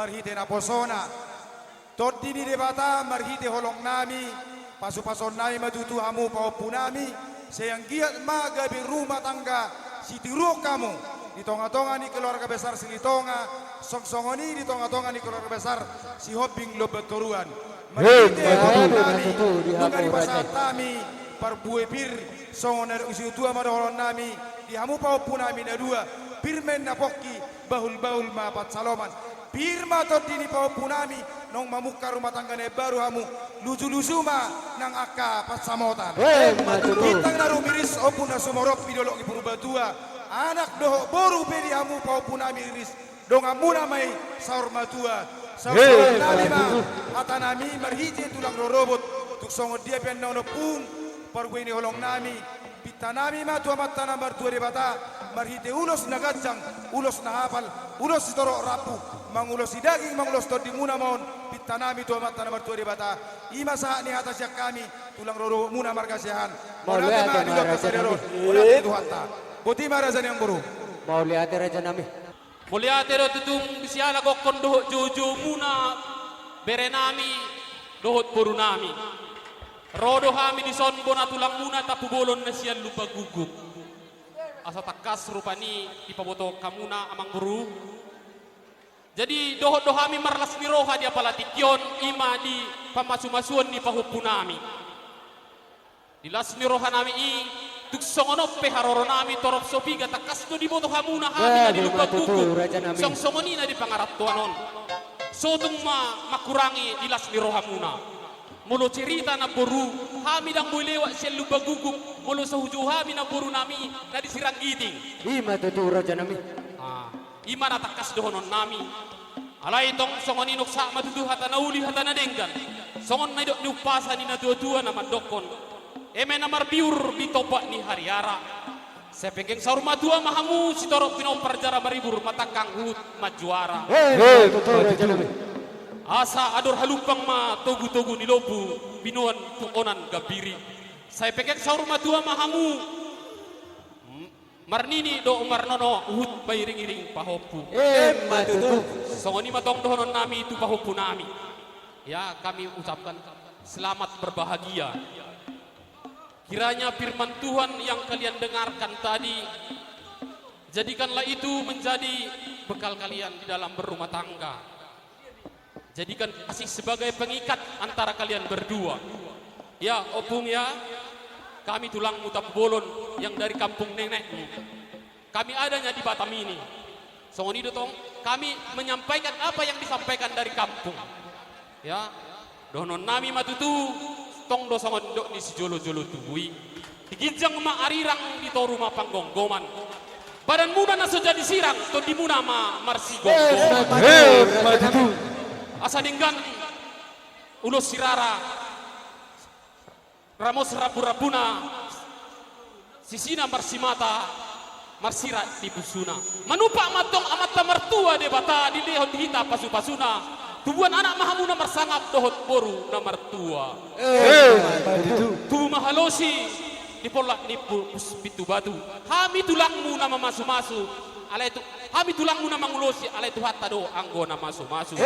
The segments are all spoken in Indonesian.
marhite na posona. Todi di debata marhite holong nami, pasu-pason nami matutu hamu paupu nami, sayang giat magabi rumah tangga, si tiru kamu, di tonga-tonga ni keluarga besar Silitonga, song-songoni di tonga-tonga ni keluarga besar si Hoping Lobeturuan. Marhite holong nami, nungari pasat nami, parbuepir, songoner usi tua madolon nami, di hamu paupu nami na dua, pirmen na pokki, bahul-bahul mapat saloman. Pirma todini paupu nami, nong mamuka rumah tanggane baru hamu, lucu-lucu ma nang akka pasamotan. Kitang narumiris opun na sumorok pidolok ipuru batua, anak doho boru bedi hamu paupu nami iris, dong amuna mai saur matua. Saur nami ma, ata nami marhije tulang robot, tuk songo dia pian nono pung, parguini holong nami, pitanami ma tua mata nambar tua debata, marhite ulos nagajang, ulos nahapal, ulos sitorok rapuh, mangulos si daging, mangulos todi muna maun, pitanami tua mata nambar tua debata, ima saat ni atas yak kami, tulang roro muna markasihan, monate ma di dokter sadarot, monate Tuhan ta, boti marasan yang buru. Mau lihat raja nami. Mulia tero tutung bisiala kokon dohot jojo muna berenami dohot purunami. Rodo hami di son bona tulang muna tapu bolon na siyan lupa guguk. Asa takas rupani ipaboto kamuna amang buru. Jadi dohot dohami marlas ni roha dia palatikyon ima di pamasu-masuan ni pahupunami. Di las ni roha nami i tuk songonop pe haroro nami torop sopiga takas to di boto hamuna hami na di lupa guguk. Song songoni na di pangarap tuanon. Sotong makurangi di las ni roha muna. Mulu cerita na boru hami dang boleh siya lupa guguk mulu sa huju hami na boru nami na di sirang giting. Ima tutu raja nami. Ima na takas dohonon nami. Alay tong songon inok sa matutu hata na uli hata na denggan. Songon na idok ni upasa ni na tua-tua na mandokon. Eme na marbiur bitopak ni hariara. Sepengkeng saur matua mahamu si torok pino perjara maribur matakang hut majuara. Tutu raja nami. Asa ador halupang ma togu-togu ni lobu binuan tukonan gabiri. Saya pekek saur matua mahamu marnini do marnono uhut bairing-iring pahopu. Matutu. Songoni matong dohonon nami itu pahopu nami. Ya kami ucapkan selamat berbahagia. Kiranya firman Tuhan yang kalian dengarkan tadi, jadikanlah itu menjadi bekal kalian di dalam berumah tangga. Jadikan kasih sebagai pengikat antara kalian berdua. Ya, opung ya, kami tulang mutap bolon yang dari kampung nenekmu. Kami adanya di Batam ini. Songoni dotong, kami menyampaikan apa yang disampaikan dari kampung. Ya, donon nami matutu, tong do songon do di sijolo-jolo tubui. Digijang ma arirang di to rumah panggonggoman. Badan muda na jadi sirang, to di muna ma marsi gonggoman. Asa dinggan ulos sirara ramos rabu-rabuna sisina marsimata marsira di busuna manupa matong amata mertua de bata di lehon hita pasu-pasuna tubuan anak mahamuna marsangap dohot boru na mertua tu mahalosi di polak ni pitu batu hami tulangmu na mamasu-masu alay itu kami tulang muna mangulosi alay itu hatta do anggo na masu-masu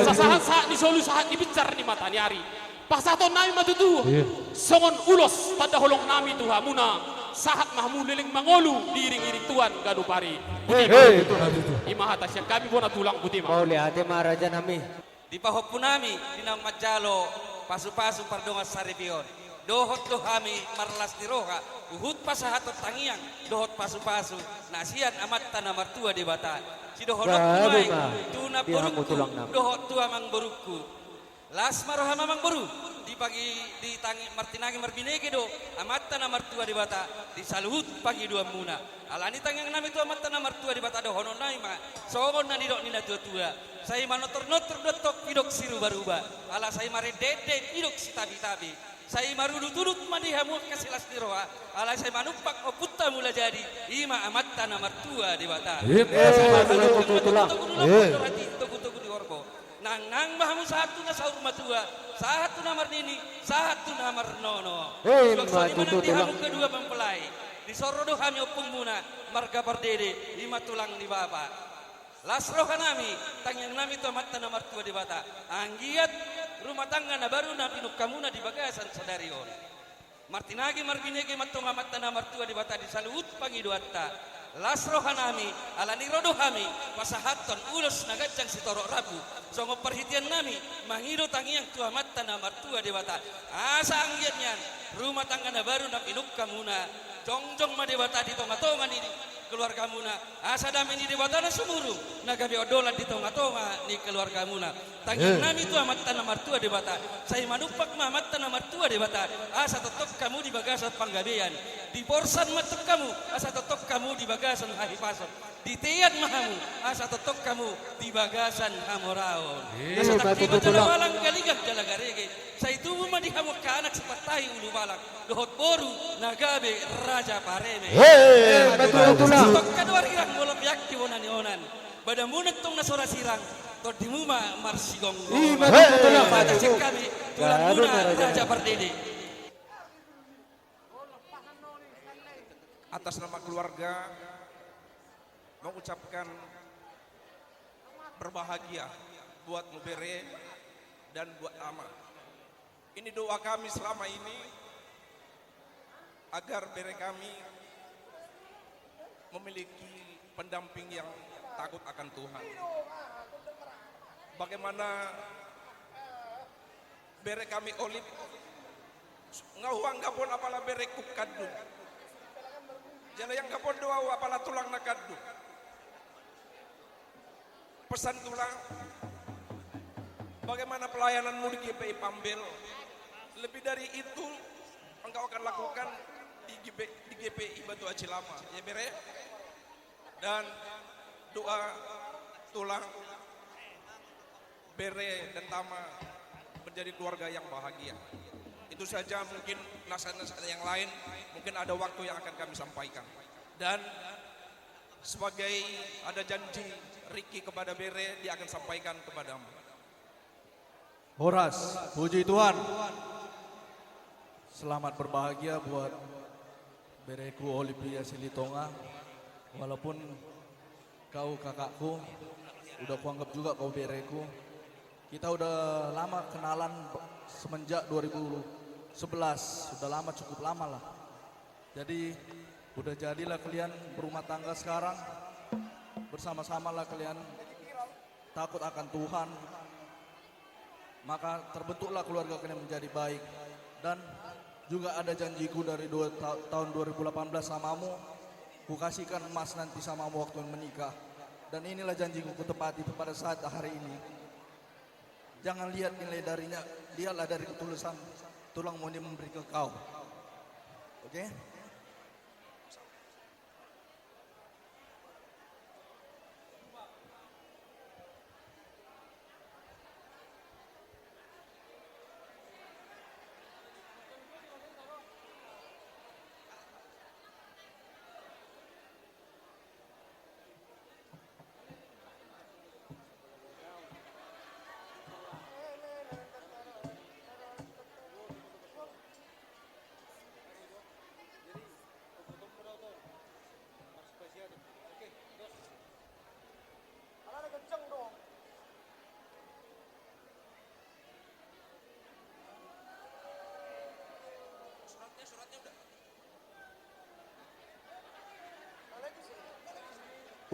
sasahat ni solu sahat ni bicar ni matanyari pasaton nami matutu songon ulos tada holong nami tu hamuna sahat mahmu liling mangolu diiring-iring tuan gadu pari imahata siya kami bona tulang butima Mau lihat raja nami. Di pahopu nami dinang majalo pasu-pasu pardongas saribion. Dohot do kami marlas ni roha uhut pasahatot tangiang dohot pasu-pasu nasian amat tanah martua di bata si dohonok kumai tuna boruku dohot tua mang boruku las maroha mamang boru di pagi di tangi martinagi marbinege do amat tanah martua di bata di saluhut pagi dua muna alani tangiang nami tu amat tanah martua di bata dohonon nai ma songon na didok nina tua-tua saya manotor-notor dotok pidok siru baruba ala saya mare dede pidok si tabi-tabi saya marudut-udut madihamu kasilas tiroa alai saya manumpak oputta mula jadi ima amat tanah martua di bata tugu di orko nang mahamu satu na saur matua satu na marnini satu na marnono suaksoni menantihamu kedua mempelai di sorodo kami opung muna marga pardede lima tulang di bapa Lasroha nami, tangyang nami tu amat tanah martua di bata. Anggiat rumah tangga na baru na pinuk kamuna di bagasan sadarion. Martinagi marginegi matong amat tanah martua di bata di salut pangiduatta. Lasroha nami, alani rodo kami, pasahaton ulos nagajang si torok rabu. Songo perhitian nami, mangido tangiang tu amat tanah martua di bata. Asa anggiatnya, rumah tangga na baru na pinuk kamuna. Jongjong ma di bata di tonga-tonga ni keluarga muna asa dami ni debatana sumuru nagabi odolan di tonga-tonga ni keluarga muna tanging nami tu amat tanah martua debata saya manupak ma amat tanah martua debata asa totok kamu di bagasan panggabean di borsan matuk kamu asa totok kamu di bagasan hahipason di tian mahamu asa totok kamu di bagasan hamoraon asa taktiba walang galigak jalagarege saya tubuh ma di hamuk ka anak sepatahi ulu balak dohot boru nagabe raja pareme Stok kadua rirang bolak yakti onan onan. Bada munat tong nasora sirang. Tot dimuma marsigonggo. Pada cek kami tulang muna raja pardede. Atas nama keluarga mengucapkan berbahagia buat Mubere dan buat Ama. Ini doa kami selama ini agar bere kami memiliki pendamping yang takut akan Tuhan. Bagaimana bere kami olip ngahuang gapon apala bere kukadun. Jala yang gapon doa apala tulang nakadun. Pesan tulang bagaimana pelayananmu di GPI Pambel. Lebih dari itu engkau akan lakukan di GPI Batu Aci Lama, ya bere. Dan doa tulang bere dan Tama menjadi keluarga yang bahagia. Itu saja, mungkin nasihat-nasihat yang lain mungkin ada waktu yang akan kami sampaikan. Dan sebagai ada janji Riki kepada bere, dia akan sampaikan kepadamu. Horas, puji Tuhan. Selamat berbahagia buat bereku Olivia Silitonga. Walaupun kau kakakku, udah kuanggap juga kau bereku. Kita udah lama kenalan semenjak 2011, sudah lama, cukup lama lah. Jadi udah jadilah kalian berumah tangga sekarang, bersama-sama lah kalian takut akan Tuhan. Maka terbentuklah keluarga kalian menjadi baik. Dan juga ada janjiku dari tahun 2018 samamu. Ku kasihkan emas nanti samamu waktu menikah. Dan inilah janjiku kutepati pada saat hari ini. Jangan lihat nilai darinya, lihatlah dari ketulusan tulang mau memberi ke kau. Oke?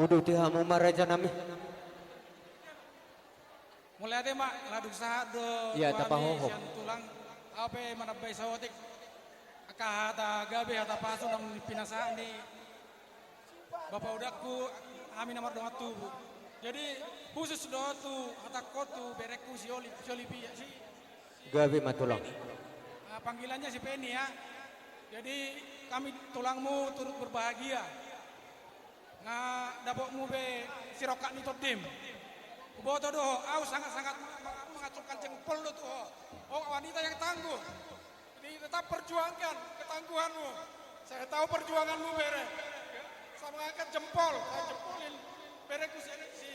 Udah tihamu maraja nami. Mulai ada mak laduk sahat do. Iya, tapahoho. Tulang apa manabay sawotik. Akahata gabe hata paso nang pinasaan di bapak udakku amin nomor dong tubuh. Jadi khusus do tu hata kotu bereku si Olipi si. Gabi matulang. Panggilannya si Penny ya. Jadi kami tulangmu turut berbahagia. Nga dapokmu be sirokat ni todim. Kuboto do, au sangat-sangat mengacungkan jempol do tuh. Oh wanita yang tangguh. Jadi tetap perjuangkan ketangguhanmu. Saya tahu perjuanganmu bere. Saya mengangkat jempol, saya jempolin bereku si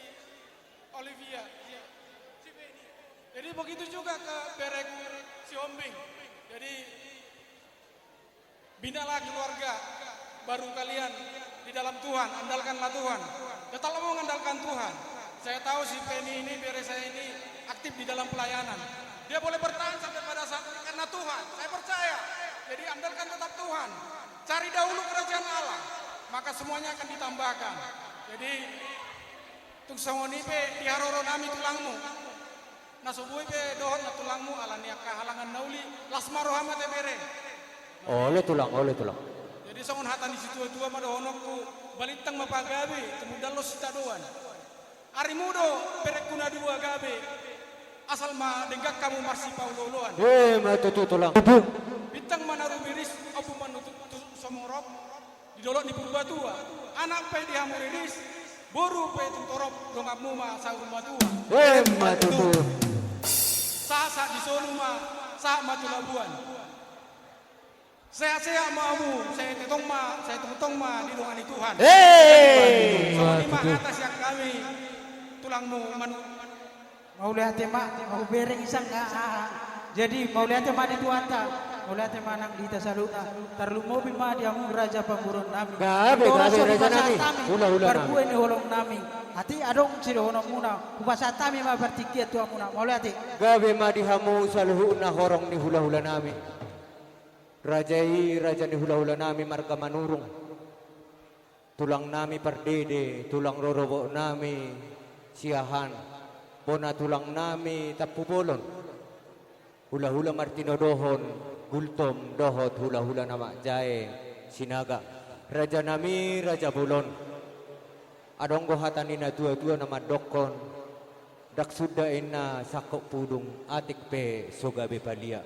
Olivia, si Benny. Jadi begitu juga ke bereku si Ombing. Jadi binalah keluarga baru kalian di dalam Tuhan, andalkanlah Tuhan. tetaplah mengandalkan Tuhan. Saya tahu si Penny ini, bere saya ini aktif di dalam pelayanan. Dia boleh bertahan sampai pada saat ini karena Tuhan. Saya percaya. Jadi andalkan tetap Tuhan. Cari dahulu kerajaan Allah, maka semuanya akan ditambahkan. Jadi tuk sangoni pe diharoro nami tulangmu. Nasubui pe dohot na tulangmu alania kahalangan nauli lasmaro hama te bere. Oleh tulang, oleh tulang. Jadi songon hatan di situ tua madohonokku balitang mapagabe kemudian lo sita doan. Ari mudo perekuna dua gabe asal ma denggak kamu masih pauloloan. Matutu tulang. Bintang manaru biris abu manutu somorok didolok di purbatua. Anak pe dihamuriris boru pe tuntorop dongapmu ma sa rumah tua. Matutu. Sa di soluma sa matulabuan. Saya maumu, saya tetong ma di doang Tuhan. Soal lima atas yang kami tulangmu manu. Mau lihat tema, mau bereng isang jadi mau lihat tema di tuanta, mau lihat tema nang di tasaluta, tarlu mobil ma dia mu raja pamurun nami. Gabe raja nami, hula Perkue ni holong nami. Hati adong siro honong muna, kupasa tami ma bertikiat tua muna. Mau lihat Gabe ma dihamu saluhu na horong ni hula nami. Raja ni hula nami marga manurung. Tulang nami pardede, tulang rorobo nami siahan. Bona tulang nami tapupolon. Hula martino dohon, gultom dohot hula nama jae sinaga. Raja nami raja bulon. Adonggo hatani na tua nama dokon. Dak suda ina sakok pudung atik pe sogabe palia.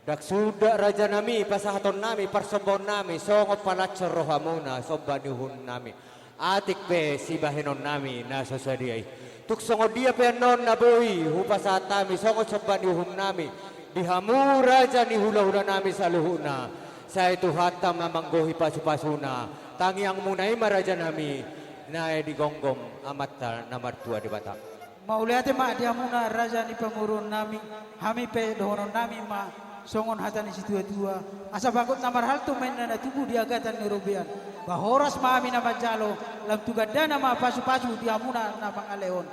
Dak suda raja nami pasahaton nami parsombon nami songo palacor rohamuna sobanuhun nami atik pe si bahenon nami nasa sadiay tuk songo dia pe non naboi hupasatami songo sobanuhun nami dihamu raja ni hula nami saluhuna sa itu hatam mamanggohi pasu-pasuna tangiang munay maraja nami nae digonggom amata namar tua di Batak. Mau lihat ma dia muna raja ni pamurun nami, hami pe dohonon nami ma songon hatan isi tua asa bakut namar hal tu main na tubuh di agatan European bahoras ma ami nama jalo lam tugadana ma pasu-pasu dia muna na pangaleon.